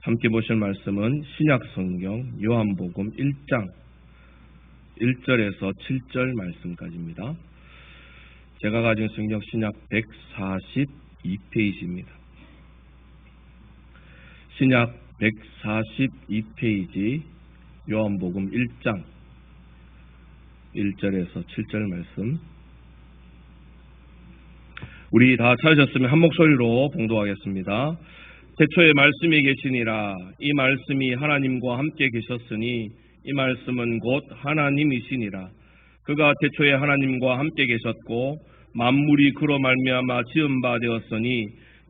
함께 보실 말씀은 신약성경 요한복음 1장 1절에서 7절 말씀까지입니다. 제가 가진 성경 신약 142페이지입니다. 신약 142페이지 요한복음 1장 1절에서 7절 말씀, 우리 다 찾으셨으면 한 목소리로 봉독하겠습니다. 태초에 말씀이 계시니라. 이 말씀이 하나님과 함께 계셨으니 이 말씀은 곧 하나님이시니라. 그가 태초에 하나님과 함께 계셨고 만물이 그로 말미암아 지은 바 되었으니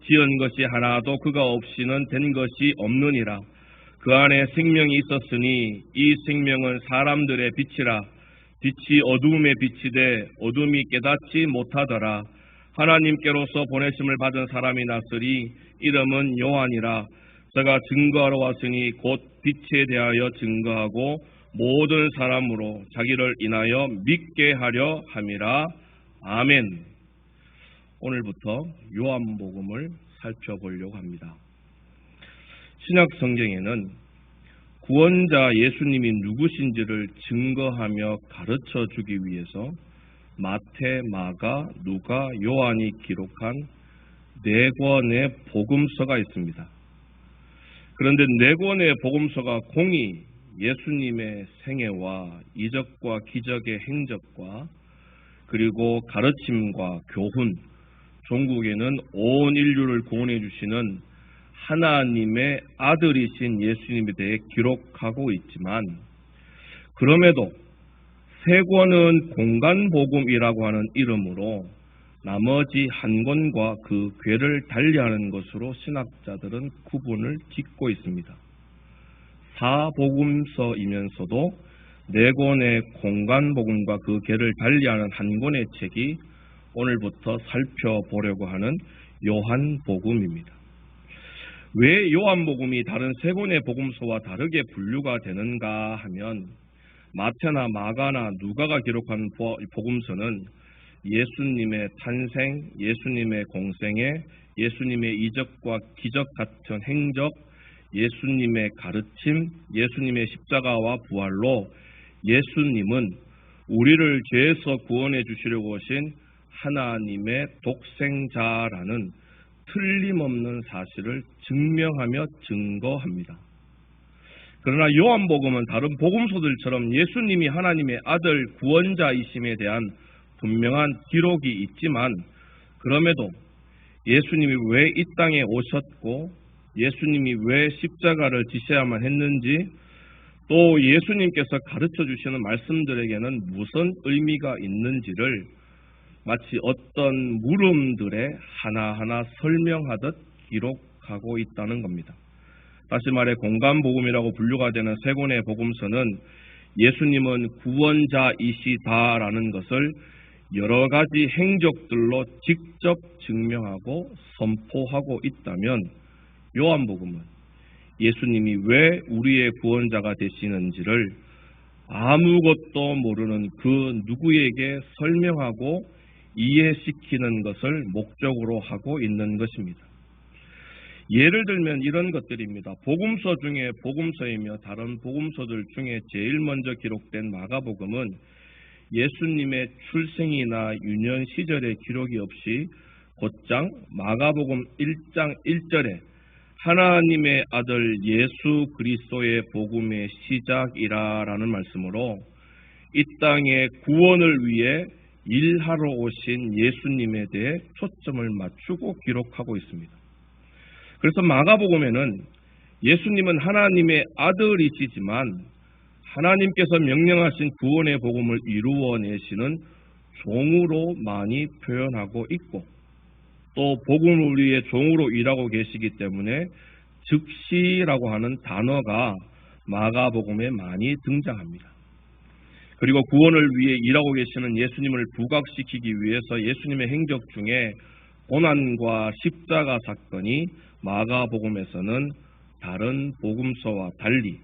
지은 것이 하나도 그가 없이는 된 것이 없느니라. 그 안에 생명이 있었으니 이 생명은 사람들의 빛이라. 빛이 어두움에 비치되 어둠이 깨닫지 못하더라. 하나님께로서 보내심을 받은 사람이 났으리. 이름은 요한이라. 저가 증거하러 왔으니 곧 빛에 대하여 증거하고 모든 사람으로 자기를 인하여 믿게 하려 함이라. 아멘. 오늘부터 요한복음을 살펴보려고 합니다. 신약 성경에는 구원자 예수님이 누구신지를 증거하며 가르쳐 주기 위해서 마태, 마가, 누가, 요한이 기록한 4권의 복음서가 있습니다. 그런데 4권의 복음서가 공히 예수님의 생애와 이적과 기적의 행적과 그리고 가르침과 교훈, 종국에는 온 인류를 구원해 주시는 하나님의 아들이신 예수님에 대해 기록하고 있지만, 그럼에도 3권은 공간복음이라고 하는 이름으로 나머지 1권과 그 궤를 달리하는 것으로 신학자들은 구분을 짓고 있습니다. 4복음서이면서도 4권의 공간복음과 그 궤를 달리하는 1권의 책이 오늘부터 살펴보려고 하는 요한복음입니다. 왜 요한복음이 다른 3권의 복음서와 다르게 분류가 되는가 하면, 마태나 마가나 누가가 기록한 복음서는 예수님의 탄생, 예수님의 공생애, 예수님의 이적과 기적 같은 행적, 예수님의 가르침, 예수님의 십자가와 부활로 예수님은 우리를 죄에서 구원해 주시려고 오신 하나님의 독생자라는 틀림없는 사실을 증명하며 증거합니다. 그러나 요한복음은 다른 복음서들처럼 예수님이 하나님의 아들 구원자이심에 대한 분명한 기록이 있지만, 그럼에도 예수님이 왜 이 땅에 오셨고 예수님이 왜 십자가를 지셔야만 했는지, 또 예수님께서 가르쳐 주시는 말씀들에게는 무슨 의미가 있는지를 마치 어떤 물음들에 하나하나 설명하듯 기록하고 있다는 겁니다. 다시 말해 공간복음이라고 분류가 되는 3권의 복음서는 예수님은 구원자이시다라는 것을 여러 가지 행적들로 직접 증명하고 선포하고 있다면, 요한복음은 예수님이 왜 우리의 구원자가 되시는지를 아무것도 모르는 그 누구에게 설명하고 이해시키는 것을 목적으로 하고 있는 것입니다. 예를 들면 이런 것들입니다. 복음서 중에 복음서이며 다른 복음서들 중에 제일 먼저 기록된 마가복음은 예수님의 출생이나 유년 시절의 기록이 없이 곧장 마가복음 1장 1절에 하나님의 아들 예수 그리스도의 복음의 시작이라라는 말씀으로 이 땅의 구원을 위해 일하러 오신 예수님에 대해 초점을 맞추고 기록하고 있습니다. 그래서 마가복음에는 예수님은 하나님의 아들이시지만 하나님께서 명령하신 구원의 복음을 이루어내시는 종으로 많이 표현하고 있고, 또 복음을 위해 종으로 일하고 계시기 때문에 즉시라고 하는 단어가 마가복음에 많이 등장합니다. 그리고 구원을 위해 일하고 계시는 예수님을 부각시키기 위해서 예수님의 행적 중에 고난과 십자가 사건이 마가복음에서는 다른 복음서와 달리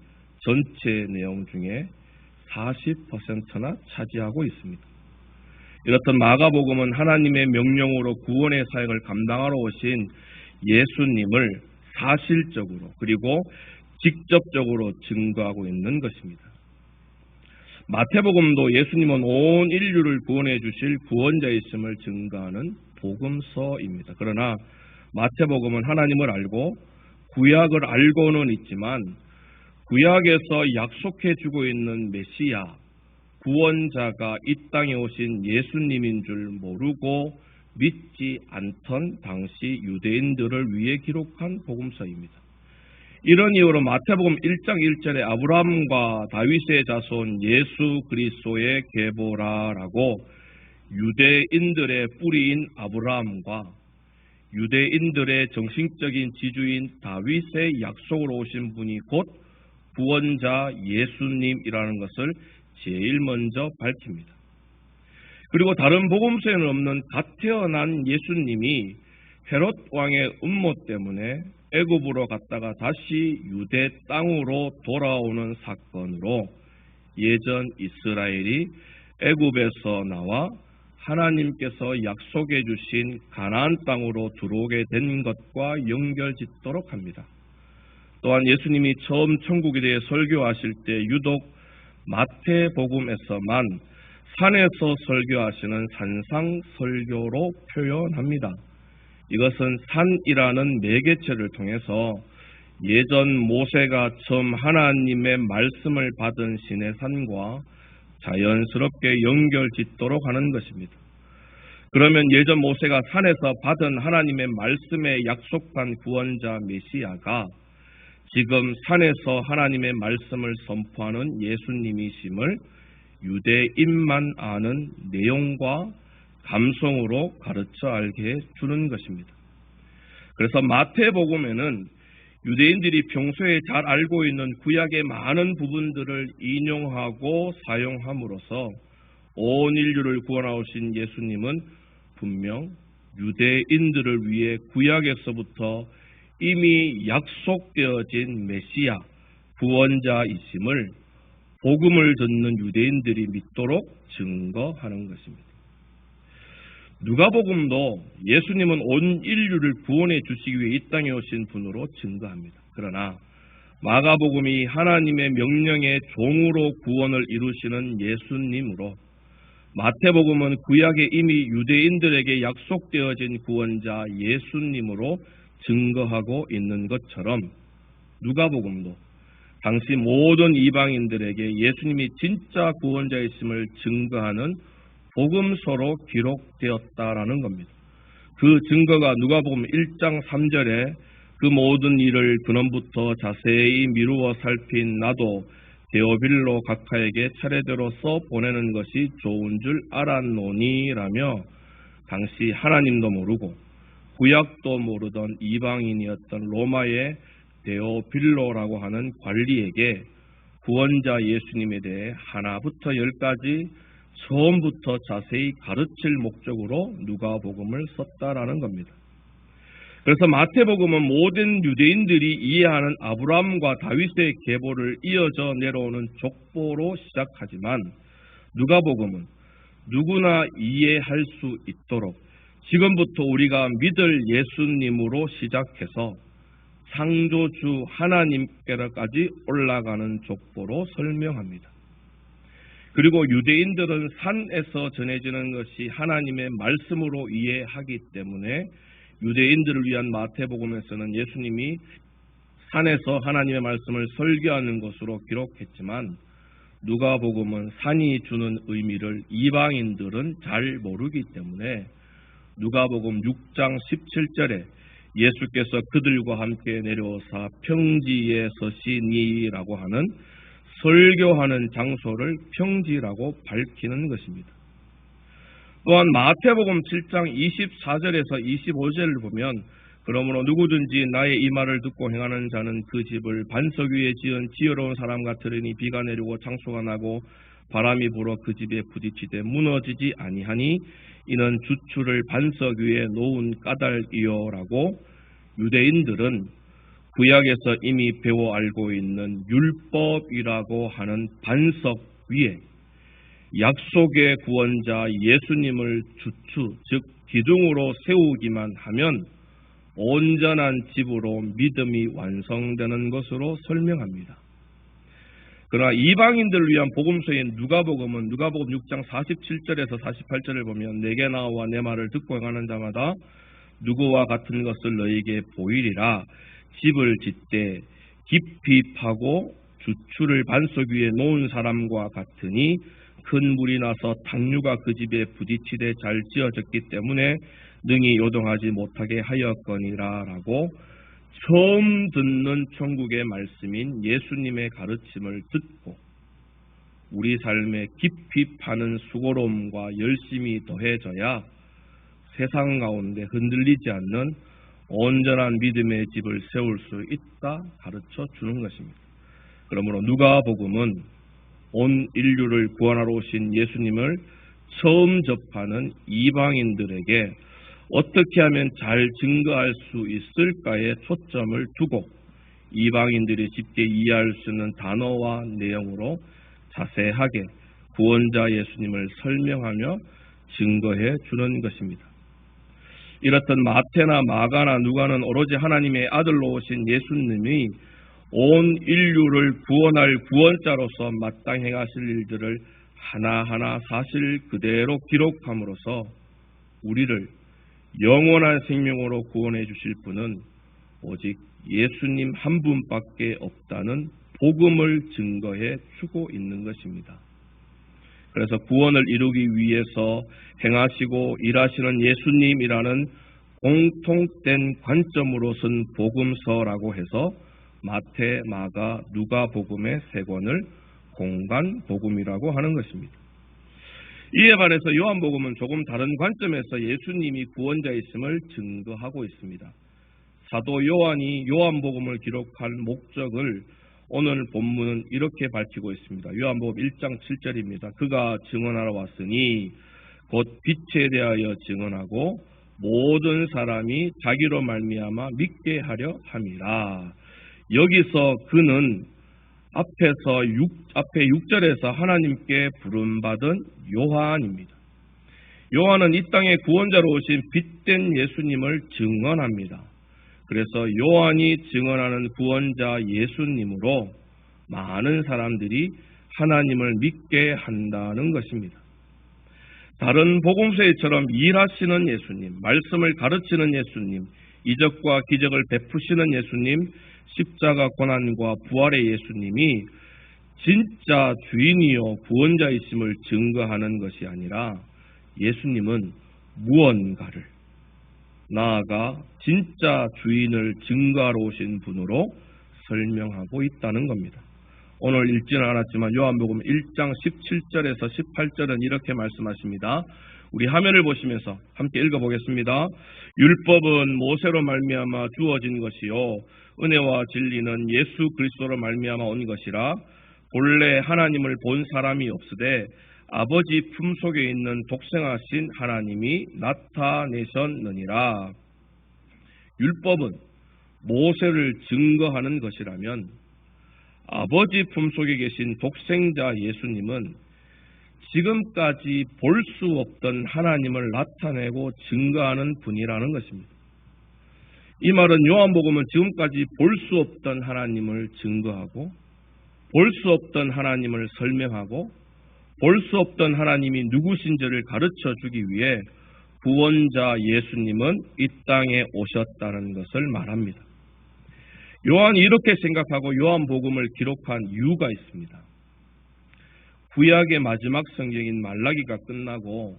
전체 내용 중에 40%나 차지하고 있습니다. 이렇듯 마가복음은 하나님의 명령으로 구원의 사역을 감당하러 오신 예수님을 사실적으로 그리고 직접적으로 증거하고 있는 것입니다. 마태복음도 예수님은 온 인류를 구원해 주실 구원자이심을 증거하는 복음서입니다. 그러나 마태복음은 하나님을 알고 구약을 알고는 있지만 구약에서 약속해 주고 있는 메시아, 구원자가 이 땅에 오신 예수님인 줄 모르고 믿지 않던 당시 유대인들을 위해 기록한 복음서입니다. 이런 이유로 마태복음 1장 1절에 아브라함과 다윗의 자손 예수 그리스도의 계보라라고 유대인들의 뿌리인 아브라함과 유대인들의 정신적인 지주인 다윗의 약속으로 오신 분이 곧 구원자 예수님이라는 것을 제일 먼저 밝힙니다. 그리고 다른 복음서에는 없는 갓 태어난 예수님이 헤롯 왕의 음모 때문에 애굽으로 갔다가 다시 유대 땅으로 돌아오는 사건으로 예전 이스라엘이 애굽에서 나와 하나님께서 약속해 주신 가나안 땅으로 들어오게 된 것과 연결짓도록 합니다. 또한 예수님이 처음 천국에 대해 설교하실 때 유독 마태복음에서만 산에서 설교하시는 산상 설교로 표현합니다. 이것은 산이라는 매개체를 통해서 예전 모세가 처음 하나님의 말씀을 받은 시내산과 자연스럽게 연결짓도록 하는 것입니다. 그러면 예전 모세가 산에서 받은 하나님의 말씀에 약속한 구원자 메시아가 지금 산에서 하나님의 말씀을 선포하는 예수님이심을 유대인만 아는 내용과 감성으로 가르쳐 알게 해주는 것입니다. 그래서 마태복음에는 유대인들이 평소에 잘 알고 있는 구약의 많은 부분들을 인용하고 사용함으로써 온 인류를 구원하신 예수님은 분명 유대인들을 위해 구약에서부터 이미 약속되어진 메시아, 구원자이심을 복음을 듣는 유대인들이 믿도록 증거하는 것입니다. 누가복음도 예수님은 온 인류를 구원해 주시기 위해 이 땅에 오신 분으로 증거합니다. 그러나 마가복음이 하나님의 명령의 종으로 구원을 이루시는 예수님으로, 마태복음은 구약에 이미 유대인들에게 약속되어진 구원자 예수님으로 증거하고 있는 것처럼 누가복음도 당시 모든 이방인들에게 예수님이 진짜 구원자이심을 증거하는 복음서로 기록되었다라는 겁니다. 그 증거가 누가복음 1장 3절에 그 모든 일을 근원부터 자세히 미루어 살핀 나도 데오빌로 각하에게 차례대로 써 보내는 것이 좋은 줄 알았노니라며 당시 하나님도 모르고 구약도 모르던 이방인이었던 로마의 데오빌로라고 하는 관리에게 구원자 예수님에 대해 하나부터 열까지 처음부터 자세히 가르칠 목적으로 누가복음을 썼다라는 겁니다. 그래서 마태복음은 모든 유대인들이 이해하는 아브라함과 다윗의 계보를 이어져 내려오는 족보로 시작하지만 누가복음은 누구나 이해할 수 있도록 지금부터 우리가 믿을 예수님으로 시작해서 창조주 하나님께까지 올라가는 족보로 설명합니다. 그리고 유대인들은 산에서 전해지는 것이 하나님의 말씀으로 이해하기 때문에 유대인들을 위한 마태복음에서는 예수님이 산에서 하나님의 말씀을 설교하는 것으로 기록했지만 누가복음은 산이 주는 의미를 이방인들은 잘 모르기 때문에 누가복음 6장 17절에 예수께서 그들과 함께 내려오사 평지에 서시니라고 하는 설교하는 장소를 평지라고 밝히는 것입니다. 또한 마태복음 7장 24절에서 25절을 보면 그러므로 누구든지 나의 이 말을 듣고 행하는 자는 그 집을 반석 위에 지은 지혜로운 사람 같으리니 비가 내리고 창수가 나고 바람이 불어 그 집에 부딪히되 무너지지 아니하니 이는 주추를 반석 위에 놓은 까닭이요라고 유대인들은 구약에서 이미 배워 알고 있는 율법이라고 하는 반석 위에 약속의 구원자 예수님을 주추, 즉 기둥으로 세우기만 하면 온전한 집으로 믿음이 완성되는 것으로 설명합니다. 그러나 이방인들을 위한 복음서인 누가복음은 누가복음 6장 47절에서 48절을 보면 내게 나와 내 말을 듣고 행하는 자마다 누구와 같은 것을 너에게 보이리라. 집을 짓되 깊이 파고 주추를 반석 위에 놓은 사람과 같으니 큰 물이 나서 탕류가 그 집에 부딪히되 잘 지어졌기 때문에 능히 요동하지 못하게 하였거니라 라고 처음 듣는 천국의 말씀인 예수님의 가르침을 듣고 우리 삶에 깊이 파는 수고로움과 열심이 더해져야 세상 가운데 흔들리지 않는 온전한 믿음의 집을 세울 수 있다 가르쳐 주는 것입니다. 그러므로 누가복음은 온 인류를 구원하러 오신 예수님을 처음 접하는 이방인들에게 어떻게 하면 잘 증거할 수 있을까에 초점을 두고 이방인들이 쉽게 이해할 수 있는 단어와 내용으로 자세하게 구원자 예수님을 설명하며 증거해 주는 것입니다. 이렇듯 마태나 마가나 누가는 오로지 하나님의 아들로 오신 예수님이 온 인류를 구원할 구원자로서 마땅히 행하실 일들을 하나하나 사실 그대로 기록함으로써 우리를 영원한 생명으로 구원해 주실 분은 오직 예수님 한 분밖에 없다는 복음을 증거해 주고 있는 것입니다. 그래서 구원을 이루기 위해서 행하시고 일하시는 예수님이라는 공통된 관점으로 쓴 복음서라고 해서 마태, 마가, 누가 복음의 세 권을 공간 복음이라고 하는 것입니다. 이에 반해서 요한복음은 조금 다른 관점에서 예수님이 구원자이심을 증거하고 있습니다. 사도 요한이 요한복음을 기록한 목적을 오늘 본문은 이렇게 밝히고 있습니다. 요한복음 1장 7절입니다. 그가 증언하러 왔으니 곧 빛에 대하여 증언하고 모든 사람이 자기로 말미암아 믿게 하려 함이라. 여기서 그는 앞에 6절에서 하나님께 부름받은 요한입니다. 요한은 이 땅의 구원자로 오신 빛된 예수님을 증언합니다. 그래서 요한이 증언하는 구원자 예수님으로 많은 사람들이 하나님을 믿게 한다는 것입니다. 다른 복음서에처럼 일하시는 예수님, 말씀을 가르치는 예수님, 이적과 기적을 베푸시는 예수님, 십자가 고난과 부활의 예수님이 진짜 주인이요 구원자이심을 증거하는 것이 아니라 예수님은 무언가를 나아가 진짜 주인을 증거하러 오신 분으로 설명하고 있다는 겁니다. 오늘 읽지는 않았지만 요한복음 1장 17절에서 18절은 이렇게 말씀하십니다. 우리 화면을 보시면서 함께 읽어보겠습니다. 율법은 모세로 말미암아 주어진 것이요 은혜와 진리는 예수 그리스도로 말미암아 온 것이라. 본래 하나님을 본 사람이 없으되 아버지 품속에 있는 독생하신 하나님이 나타내셨느니라. 율법은 모세를 증거하는 것이라면 아버지 품속에 계신 독생자 예수님은 지금까지 볼 수 없던 하나님을 나타내고 증거하는 분이라는 것입니다. 이 말은 요한복음은 지금까지 볼 수 없던 하나님을 증거하고 볼 수 없던 하나님을 설명하고 볼 수 없던 하나님이 누구신지를 가르쳐 주기 위해 구원자 예수님은 이 땅에 오셨다는 것을 말합니다. 요한이 이렇게 생각하고 요한복음을 기록한 이유가 있습니다. 구약의 마지막 성경인 말라기가 끝나고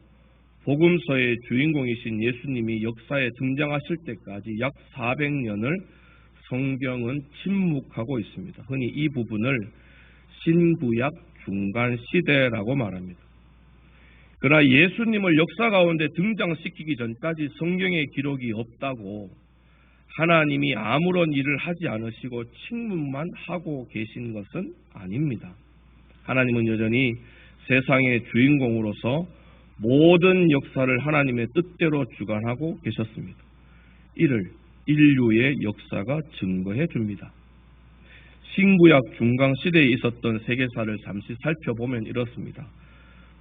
복음서의 주인공이신 예수님이 역사에 등장하실 때까지 약 400년을 성경은 침묵하고 있습니다. 흔히 이 부분을 신구약 중간 시대라고 말합니다. 그러나 예수님을 역사 가운데 등장시키기 전까지 성경의 기록이 없다고 하나님이 아무런 일을 하지 않으시고 침묵만 하고 계신 것은 아닙니다. 하나님은 여전히 세상의 주인공으로서 모든 역사를 하나님의 뜻대로 주관하고 계셨습니다. 이를 인류의 역사가 증거해 줍니다. 신구약 중강 시대에 있었던 세계사를 잠시 살펴보면 이렇습니다.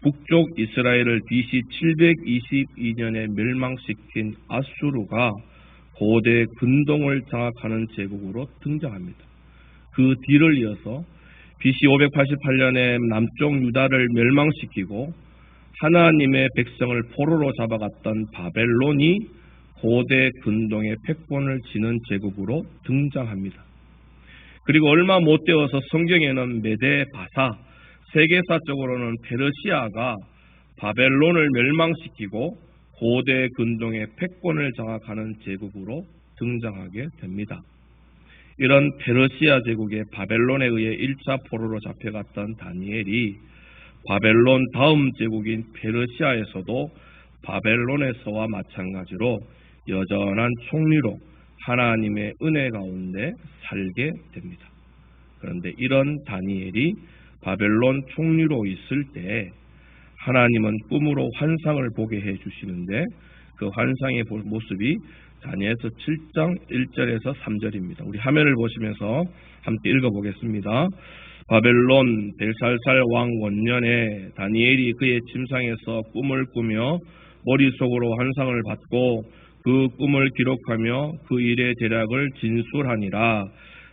북쪽 이스라엘을 BC 722년에 멸망시킨 아수르가 고대 근동을 장악하는 제국으로 등장합니다. 그 뒤를 이어서 BC 588년에 남쪽 유다를 멸망시키고 하나님의 백성을 포로로 잡아갔던 바벨론이 고대 근동의 패권을 지는 제국으로 등장합니다. 그리고 얼마 못 되어서 성경에는 메데 바사, 세계사적으로는 페르시아가 바벨론을 멸망시키고 고대 근동의 패권을 장악하는 제국으로 등장하게 됩니다. 이런 페르시아 제국의 바벨론에 의해 1차 포로로 잡혀갔던 다니엘이 바벨론 다음 제국인 페르시아에서도 바벨론에서와 마찬가지로 여전한 총리로 하나님의 은혜 가운데 살게 됩니다. 그런데 이런 다니엘이 바벨론 총리로 있을 때 하나님은 꿈으로 환상을 보게 해주시는데 그 환상의 모습이 다니엘서 7장 1절에서 3절입니다. 우리 화면을 보시면서 함께 읽어보겠습니다. 바벨론 벨살살 왕 원년에 다니엘이 그의 침상에서 꿈을 꾸며 머릿속으로 환상을 받고 그 꿈을 기록하며 그 일의 대략을 진술하니라.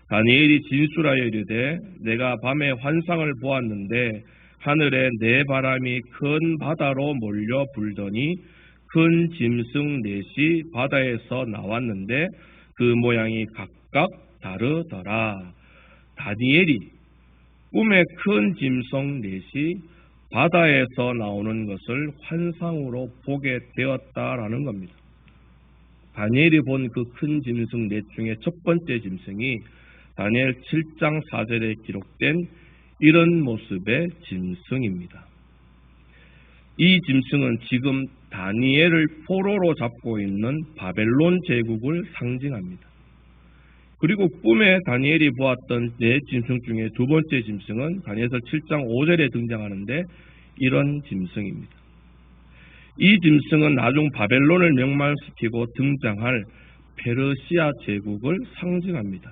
다니엘이 진술하여 이르되 내가 밤에 환상을 보았는데 하늘에 네 바람이 큰 바다로 몰려 불더니 큰 짐승 넷이 바다에서 나왔는데 그 모양이 각각 다르더라. 다니엘이 꿈에 큰 짐승 넷이 바다에서 나오는 것을 환상으로 보게 되었다라는 겁니다. 다니엘이 본 그 큰 짐승 넷 중에 첫 번째 짐승이 다니엘 7장 4절에 기록된 이런 모습의 짐승입니다. 이 짐승은 지금 다니엘을 포로로 잡고 있는 바벨론 제국을 상징합니다. 그리고 꿈에 다니엘이 보았던 네 짐승 중에 두 번째 짐승은 다니엘서 7장 5절에 등장하는데 이런 짐승입니다. 이 짐승은 나중 바벨론을 멸망시키고 등장할 페르시아 제국을 상징합니다.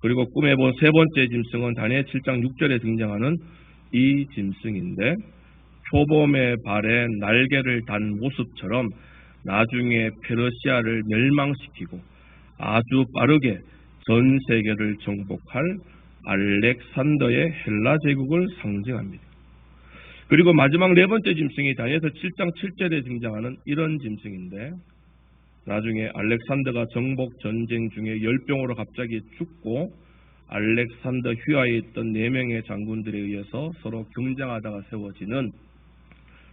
그리고 꿈에 본 세 번째 짐승은 다니엘 7장 6절에 등장하는 이 짐승인데 표범의 발에 날개를 단 모습처럼 나중에 페르시아를 멸망시키고 아주 빠르게 전 세계를 정복할 알렉산더의 헬라 제국을 상징합니다. 그리고 마지막 네 번째 짐승이 다니엘서 7장 7절에 등장하는 이런 짐승인데 나중에 알렉산더가 정복 전쟁 중에 열병으로 갑자기 죽고 알렉산더 휘하에 있던 4명의 장군들에 의해서 서로 경쟁하다가 세워지는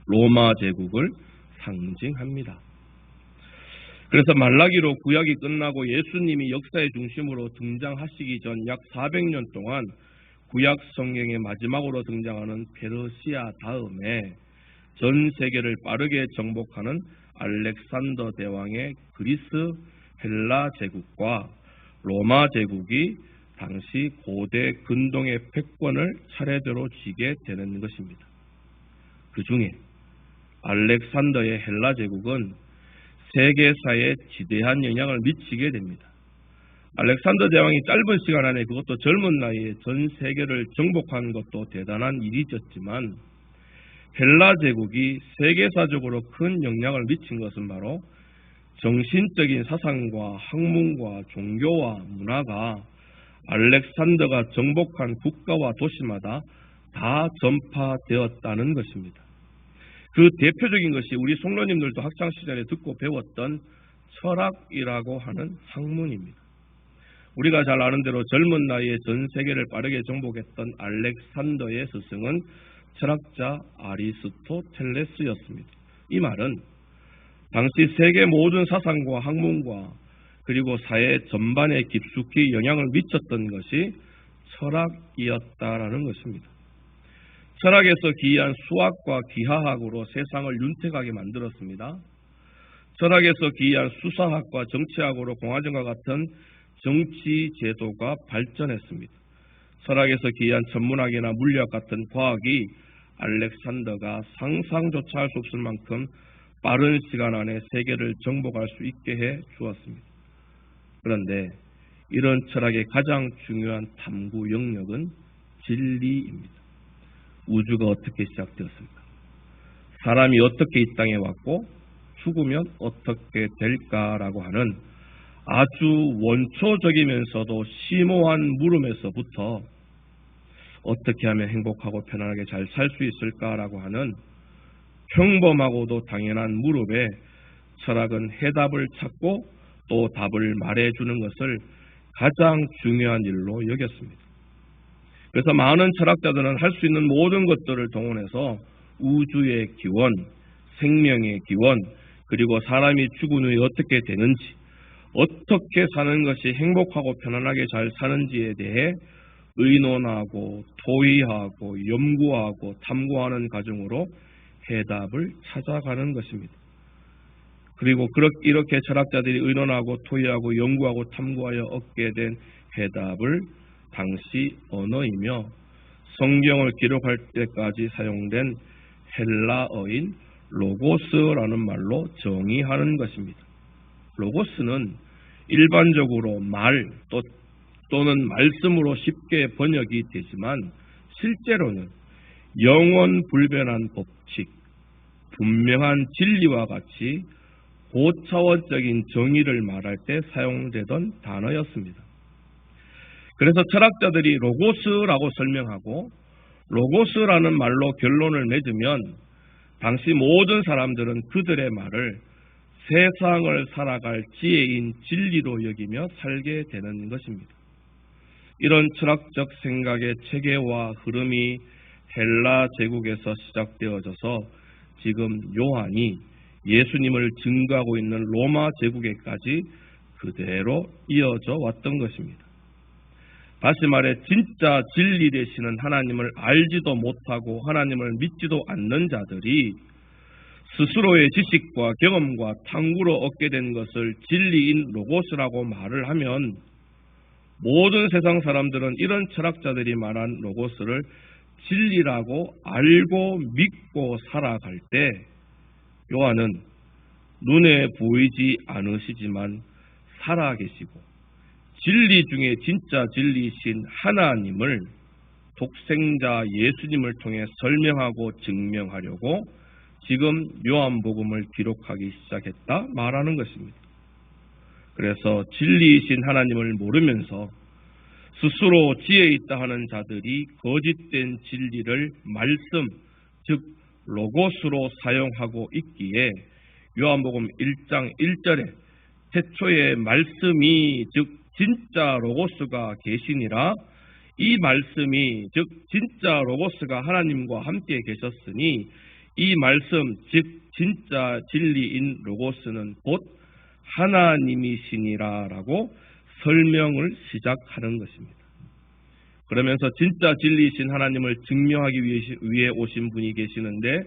로마 제국을 상징합니다. 그래서 말라기로 구약이 끝나고 예수님이 역사의 중심으로 등장하시기 전 약 400년 동안 구약 성경의 마지막으로 등장하는 페르시아 다음에 전 세계를 빠르게 정복하는 알렉산더 대왕의 그리스 헬라 제국과 로마 제국이 당시 고대 근동의 패권을 차례대로 쥐게 되는 것입니다. 그 중에 알렉산더의 헬라 제국은 세계사에 지대한 영향을 미치게 됩니다. 알렉산더 대왕이 짧은 시간 안에 그것도 젊은 나이에 전 세계를 정복한 것도 대단한 일이었지만 헬라 제국이 세계사적으로 큰 영향을 미친 것은 바로 정신적인 사상과 학문과 종교와 문화가 알렉산더가 정복한 국가와 도시마다 다 전파되었다는 것입니다. 그 대표적인 것이 우리 성도님들도 학창시절에 듣고 배웠던 철학이라고 하는 학문입니다. 우리가 잘 아는 대로 젊은 나이에 전 세계를 빠르게 정복했던 알렉산더의 스승은 철학자 아리스토텔레스였습니다. 이 말은 당시 세계 모든 사상과 학문과 그리고 사회 전반에 깊숙이 영향을 미쳤던 것이 철학이었다라는 것입니다. 철학에서 기이한 수학과 기하학으로 세상을 윤택하게 만들었습니다. 철학에서 기이한 수사학과 정치학으로 공화정과 같은 정치 제도가 발전했습니다. 철학에서 기이한 천문학이나 물리학 같은 과학이 알렉산더가 상상조차 할 수 없을 만큼 빠른 시간 안에 세계를 정복할 수 있게 해 주었습니다. 그런데 이런 철학의 가장 중요한 탐구 영역은 진리입니다. 우주가 어떻게 시작되었습니까? 사람이 어떻게 이 땅에 왔고 죽으면 어떻게 될까라고 하는 아주 원초적이면서도 심오한 물음에서부터 어떻게 하면 행복하고 편안하게 잘 살 수 있을까라고 하는 평범하고도 당연한 물음에 철학은 해답을 찾고 또 답을 말해주는 것을 가장 중요한 일로 여겼습니다. 그래서 많은 철학자들은 할 수 있는 모든 것들을 동원해서 우주의 기원, 생명의 기원, 그리고 사람이 죽은 후에 어떻게 되는지, 어떻게 사는 것이 행복하고 편안하게 잘 사는지에 대해 의논하고 토의하고 연구하고 탐구하는 과정으로 해답을 찾아가는 것입니다. 그리고 이렇게 철학자들이 의논하고 토의하고 연구하고 탐구하여 얻게 된 해답을 당시 언어이며 성경을 기록할 때까지 사용된 헬라어인 로고스라는 말로 정의하는 것입니다. 로고스는 일반적으로 말 또는 말씀으로 쉽게 번역이 되지만 실제로는 영원 불변한 법칙, 분명한 진리와 같이 고차원적인 정의를 말할 때 사용되던 단어였습니다. 그래서 철학자들이 로고스라고 설명하고 로고스라는 말로 결론을 맺으면 당시 모든 사람들은 그들의 말을 세상을 살아갈 지혜인 진리로 여기며 살게 되는 것입니다. 이런 철학적 생각의 체계와 흐름이 헬라 제국에서 시작되어져서 지금 요한이 예수님을 증거하고 있는 로마 제국에까지 그대로 이어져 왔던 것입니다. 다시 말해 진짜 진리 되시는 하나님을 알지도 못하고 하나님을 믿지도 않는 자들이 스스로의 지식과 경험과 탐구로 얻게 된 것을 진리인 로고스라고 말을 하면 모든 세상 사람들은 이런 철학자들이 말한 로고스를 진리라고 알고 믿고 살아갈 때 요한은 눈에 보이지 않으시지만 살아계시고 진리 중에 진짜 진리이신 하나님을 독생자 예수님을 통해 설명하고 증명하려고 지금 요한복음을 기록하기 시작했다 말하는 것입니다. 그래서 진리이신 하나님을 모르면서 스스로 지혜 있다 하는 자들이 거짓된 진리를 말씀, 즉 로고스로 사용하고 있기에 요한복음 1장 1절에 태초에 말씀이 즉 진짜 로고스가 계시니라 이 말씀이 즉 진짜 로고스가 하나님과 함께 계셨으니 이 말씀 즉 진짜 진리인 로고스는 곧 하나님이시니라 라고 설명을 시작하는 것입니다. 그러면서 진짜 진리이신 하나님을 증명하기 위해 오신 분이 계시는데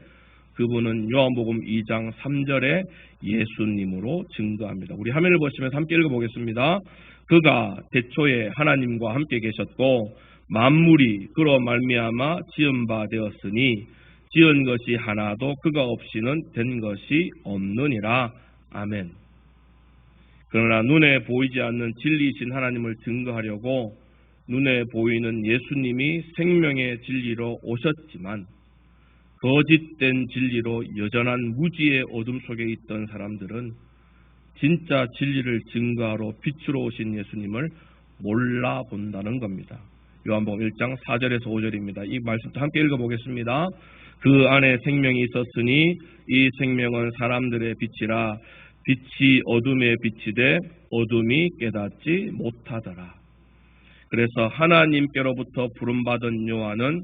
그분은 요한복음 2장 3절에 예수님으로 증거합니다. 우리 화면을 보시면서 함께 읽어보겠습니다. 그가 태초에 하나님과 함께 계셨고 만물이 그로 말미암아 지은 바 되었으니 지은 것이 하나도 그가 없이는 된 것이 없느니라. 아멘. 그러나 눈에 보이지 않는 진리이신 하나님을 증거하려고 눈에 보이는 예수님이 생명의 진리로 오셨지만 거짓된 진리로 여전한 무지의 어둠 속에 있던 사람들은 진짜 진리를 증거하러 빛으로 오신 예수님을 몰라본다는 겁니다. 요한복음 1장 4절에서 5절입니다. 이 말씀도 함께 읽어보겠습니다. 그 안에 생명이 있었으니 이 생명은 사람들의 빛이라 빛이 어둠에 비치되 어둠이 깨닫지 못하더라. 그래서 하나님께로부터 부름받은 요한은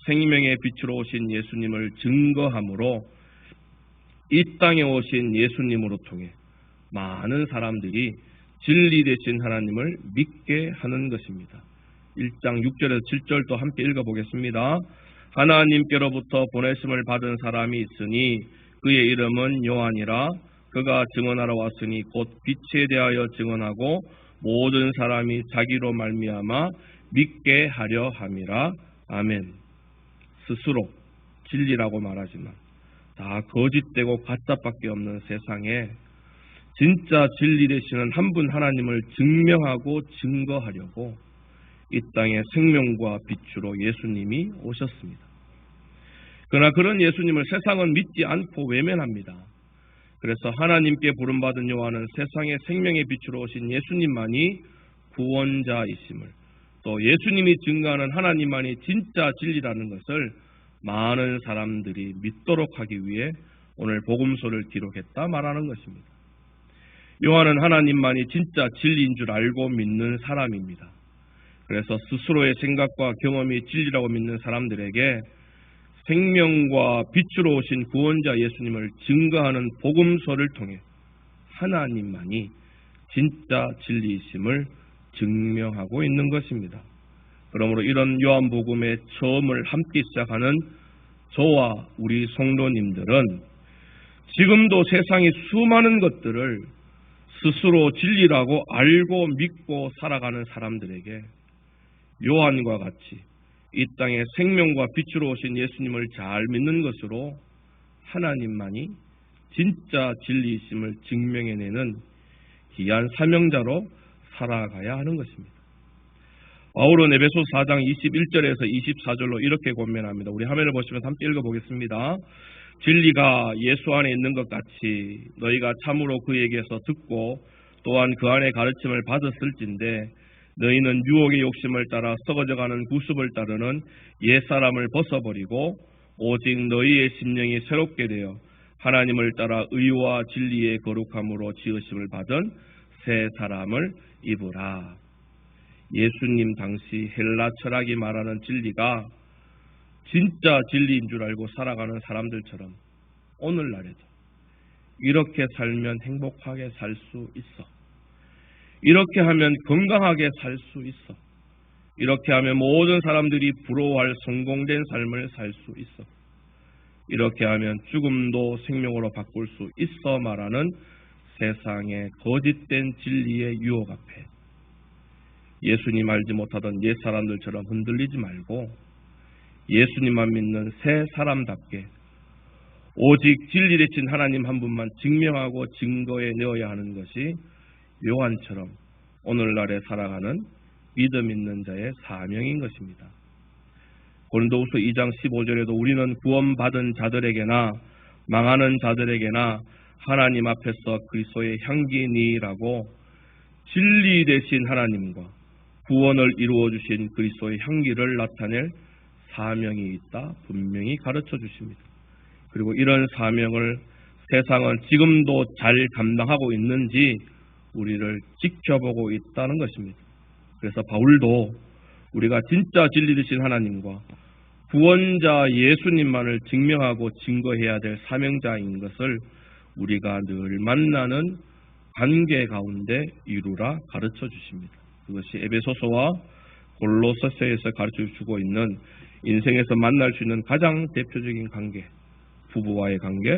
생명의 빛으로 오신 예수님을 증거함으로 이 땅에 오신 예수님으로 통해 많은 사람들이 진리 되신 하나님을 믿게 하는 것입니다. 1장 6절에서 7절도 함께 읽어보겠습니다. 하나님께로부터 보내심을 받은 사람이 있으니 그의 이름은 요한이라. 그가 증언하러 왔으니 곧 빛에 대하여 증언하고 모든 사람이 자기로 말미암아 믿게 하려 함이라. 아멘. 스스로 진리라고 말하지만 다 거짓되고 가짜밖에 없는 세상에 진짜 진리 되시는 한 분 하나님을 증명하고 증거하려고 이 땅에 생명과 빛으로 예수님이 오셨습니다. 그러나 그런 예수님을 세상은 믿지 않고 외면합니다. 그래서 하나님께 부름받은 요한은 세상의 생명의 빛으로 오신 예수님만이 구원자이심을, 또 예수님이 증거하는 하나님만이 진짜 진리라는 것을 많은 사람들이 믿도록 하기 위해 오늘 복음서를 기록했다 말하는 것입니다. 요한은 하나님만이 진짜 진리인 줄 알고 믿는 사람입니다. 그래서 스스로의 생각과 경험이 진리라고 믿는 사람들에게 생명과 빛으로 오신 구원자 예수님을 증거하는 복음서를 통해 하나님만이 진짜 진리이심을 증명하고 있는 것입니다. 그러므로 이런 요한복음의 처음을 함께 시작하는 저와 우리 성도님들은 지금도 세상의 수많은 것들을 스스로 진리라고 알고 믿고 살아가는 사람들에게 요한과 같이 이 땅에 생명과 빛으로 오신 예수님을 잘 믿는 것으로 하나님만이 진짜 진리이심을 증명해내는 귀한 사명자로 살아가야 하는 것입니다. 바울은 에베소 4장 21절에서 24절로 이렇게 권면합니다. 우리 화면을 보시면서 함께 읽어보겠습니다. 진리가 예수 안에 있는 것 같이 너희가 참으로 그에게서 듣고 또한 그 안에 가르침을 받았을진데 너희는 유혹의 욕심을 따라 썩어져가는 구습을 따르는 옛사람을 벗어버리고 오직 너희의 심령이 새롭게 되어 하나님을 따라 의와 진리의 거룩함으로 지으심을 받은 새 사람을 입으라. 예수님 당시 헬라 철학이 말하는 진리가 진짜 진리인 줄 알고 살아가는 사람들처럼 오늘날에도 이렇게 살면 행복하게 살 수 있어. 이렇게 하면 건강하게 살 수 있어. 이렇게 하면 모든 사람들이 부러워할 성공된 삶을 살 수 있어. 이렇게 하면 죽음도 생명으로 바꿀 수 있어 말하는 세상의 거짓된 진리의 유혹 앞에 예수님 알지 못하던 옛 사람들처럼 흔들리지 말고 예수님만 믿는 새 사람답게 오직 진리 되신 하나님 한 분만 증명하고 증거해 내어야 하는 것이 요한처럼 오늘날에 살아가는 믿음 있는 자의 사명인 것입니다. 고린도후서 2장 15절에도 우리는 구원받은 자들에게나 망하는 자들에게나 하나님 앞에서 그리스도의 향기니라고 진리 되신 하나님과 구원을 이루어 주신 그리스도의 향기를 나타낼 사명이 있다 분명히 가르쳐 주십니다. 그리고 이런 사명을 세상은 지금도 잘 감당하고 있는지 우리를 지켜보고 있다는 것입니다. 그래서 바울도 우리가 진짜 진리 되신 하나님과 구원자 예수님만을 증명하고 증거해야 될 사명자인 것을 우리가 늘 만나는 관계 가운데 이루라 가르쳐 주십니다. 그것이 에베소서와 골로새서에서 가르쳐 주고 있는 인생에서 만날 수 있는 가장 대표적인 관계, 부부와의 관계,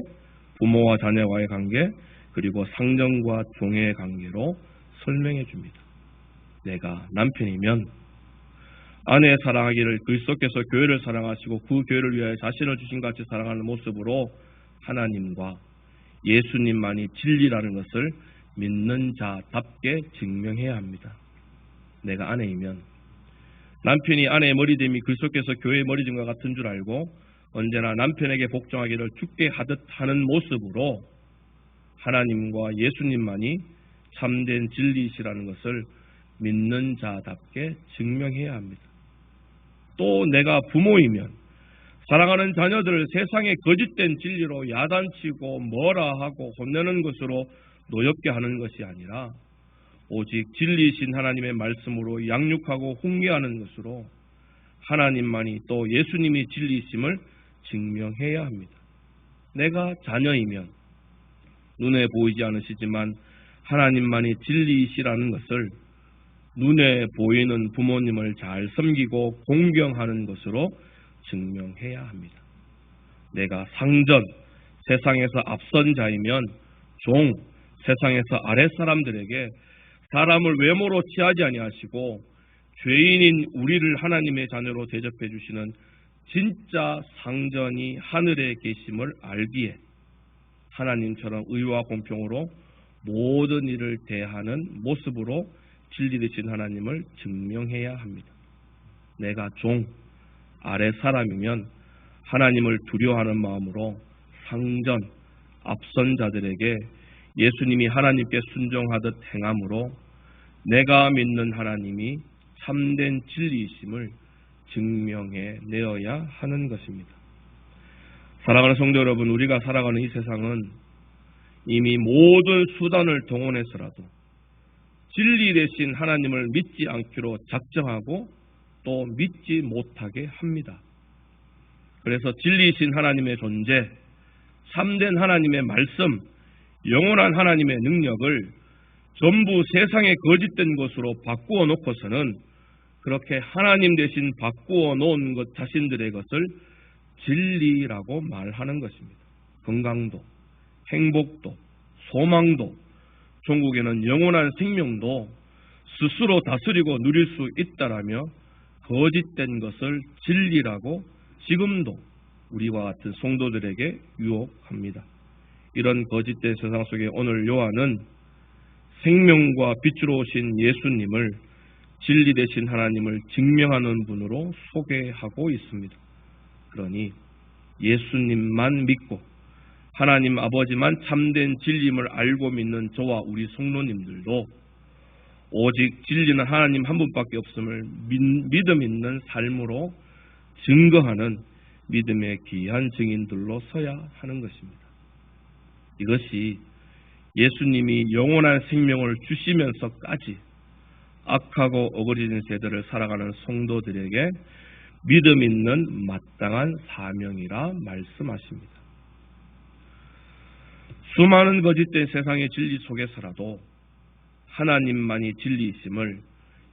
부모와 자녀와의 관계, 그리고 상정과 종의 관계로 설명해 줍니다. 내가 남편이면 아내 사랑하기를 그리스도께서 교회를 사랑하시고 그 교회를 위하여 자신을 주신 같이 사랑하는 모습으로 하나님과 예수님만이 진리라는 것을 믿는 자답게 증명해야 합니다. 내가 아내이면 남편이 아내의 머리됨이 그리스도께서 교회의 머리됨과 같은 줄 알고 언제나 남편에게 복종하기를 죽게 하듯 하는 모습으로 하나님과 예수님만이 참된 진리이시라는 것을 믿는 자답게 증명해야 합니다. 또 내가 부모이면 사랑하는 자녀들을 세상의 거짓된 진리로 야단치고 뭐라 하고 혼내는 것으로 노엽게 하는 것이 아니라 오직 진리이신 하나님의 말씀으로 양육하고 훈계하는 것으로 하나님만이 또 예수님이 진리이심을 증명해야 합니다. 내가 자녀이면 눈에 보이지 않으시지만 하나님만이 진리이시라는 것을 눈에 보이는 부모님을 잘 섬기고 공경하는 것으로 증명해야 합니다. 내가 상전, 세상에서 앞선 자이면 종, 세상에서 아랫사람들에게 사람을 외모로 취하지 아니하시고 죄인인 우리를 하나님의 자녀로 대접해 주시는 진짜 상전이 하늘에 계심을 알기에 하나님처럼 의와 공평으로 모든 일을 대하는 모습으로 진리 되신 하나님을 증명해야 합니다. 내가 종, 아래 사람이면 하나님을 두려워하는 마음으로 상전, 앞선 자들에게 예수님이 하나님께 순종하듯 행함으로 내가 믿는 하나님이 참된 진리이심을 증명해 내어야 하는 것입니다. 사랑하는 성도 여러분, 우리가 살아가는 이 세상은 이미 모든 수단을 동원해서라도 진리 대신 하나님을 믿지 않기로 작정하고 또 믿지 못하게 합니다. 그래서 진리이신 하나님의 존재, 참된 하나님의 말씀, 영원한 하나님의 능력을 전부 세상에 거짓된 것으로 바꾸어 놓고서는 그렇게 하나님 대신 바꾸어 놓은 것 자신들의 것을 진리라고 말하는 것입니다. 건강도, 행복도, 소망도, 종국에는 영원한 생명도 스스로 다스리고 누릴 수 있다라며 거짓된 것을 진리라고 지금도 우리와 같은 성도들에게 유혹합니다. 이런 거짓된 세상 속에 오늘 요한은 생명과 빛으로 오신 예수님을 진리 되신 하나님을 증명하는 분으로 소개하고 있습니다. 그러니 예수님만 믿고 하나님 아버지만 참된 진리임을 알고 믿는 저와 우리 성도님들도 오직 진리는 하나님 한 분밖에 없음을 믿음 있는 삶으로 증거하는 믿음의 귀한 증인들로 서야 하는 것입니다. 이것이 예수님이 영원한 생명을 주시면서까지 악하고 어그러진 세대를 살아가는 성도들에게 믿음 있는 마땅한 사명이라 말씀하십니다. 수많은 거짓된 세상의 진리 속에서라도 하나님만이 진리이심을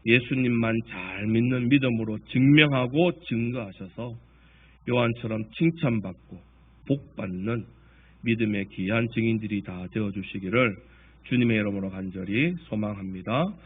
예수님만 잘 믿는 믿음으로 증명하고 증거하셔서 요한처럼 칭찬받고 복받는 믿음의 귀한 증인들이 다 되어주시기를 주님의 이름으로 간절히 소망합니다.